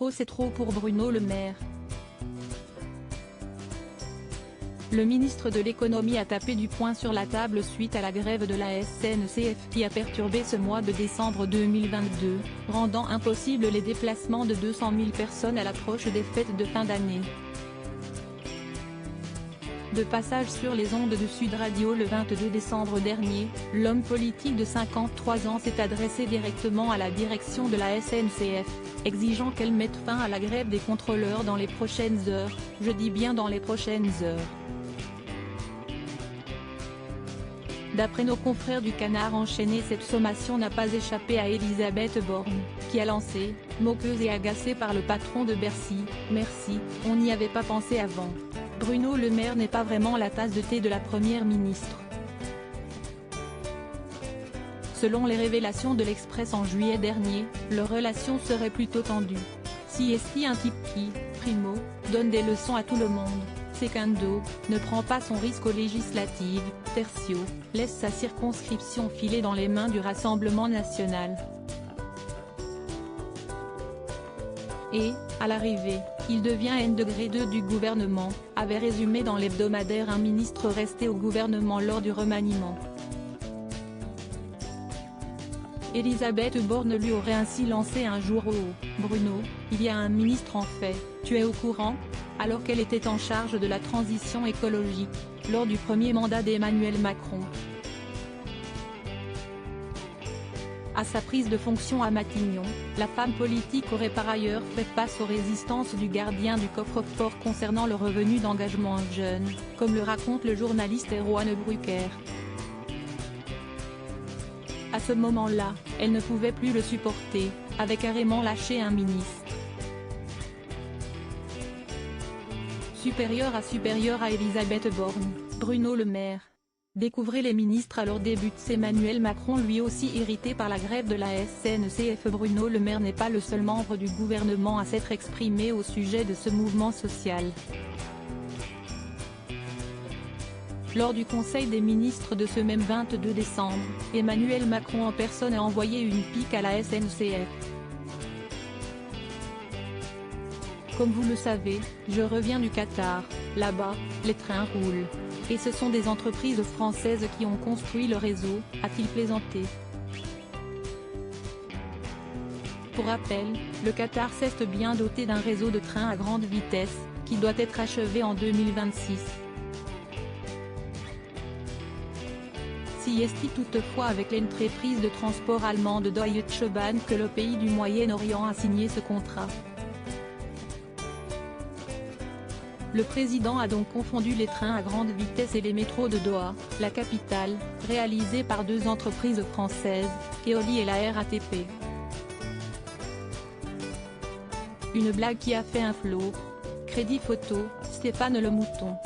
trop c'est trop pour Bruno Le Maire. Le ministre de l'économie a tapé du poing sur la table suite à la grève de la SNCF qui a perturbé ce mois de décembre 2022, rendant impossible les déplacements de 200 000 personnes à l'approche des fêtes de fin d'année. De passage sur les ondes de Sud Radio le 22 décembre dernier, l'homme politique de 53 ans s'est adressé directement à la direction de la SNCF, exigeant qu'elle mette fin à la grève des contrôleurs dans les prochaines heures, je dis bien dans les prochaines heures. D'après nos confrères du Canard enchaîné, cette sommation n'a pas échappé à Elisabeth Borne, qui a lancé, moqueuse et agacée par le patron de Bercy, « Merci, on n'y avait pas pensé avant. Bruno Le Maire n'est pas vraiment la tasse de thé de la première ministre. » Selon les révélations de l'Express en juillet dernier, leur relation serait plutôt tendue. Si est un type qui, primo, donne des leçons à tout le monde, secondo, ne prend pas son risque aux législatives, tertio, laisse sa circonscription filer dans les mains du Rassemblement national. Et, à l'arrivée, il devient N-2 du gouvernement, avait résumé dans l'hebdomadaire un ministre resté au gouvernement lors du remaniement. Elisabeth Borne lui aurait ainsi lancé un jour au « Bruno, il y a un ministre en fait, tu es au courant ?» alors qu'elle était en charge de la transition écologique, lors du premier mandat d'Emmanuel Macron. À sa prise de fonction à Matignon, la femme politique aurait par ailleurs fait face aux résistances du gardien du coffre-fort concernant le revenu d'engagement jeune, comme le raconte le journaliste Erwan Brucker. À ce moment-là, elle ne pouvait plus le supporter, avait carrément lâché un ministre. Supérieur à Elisabeth Borne, Bruno Le Maire. Découvrez les ministres à leur début. Emmanuel Macron lui aussi irrité par la grève de la SNCF. Bruno Le Maire n'est pas le seul membre du gouvernement à s'être exprimé au sujet de ce mouvement social. Lors du Conseil des ministres de ce même 22 décembre, Emmanuel Macron en personne a envoyé une pique à la SNCF. Comme vous le savez, je reviens du Qatar, là-bas, les trains roulent. Et ce sont des entreprises françaises qui ont construit le réseau, a-t-il plaisanté. Pour rappel, le Qatar s'est bien doté d'un réseau de trains à grande vitesse, qui doit être achevé en 2026. Si est toutefois avec l'entreprise de transport allemande Deutsche Bahn que le pays du Moyen-Orient a signé ce contrat. Le président a donc confondu les trains à grande vitesse et les métros de Doha, la capitale, réalisés par deux entreprises françaises, Keoli et la RATP. Une blague qui a fait un flot. Crédit photo, Stéphane Le Mouton.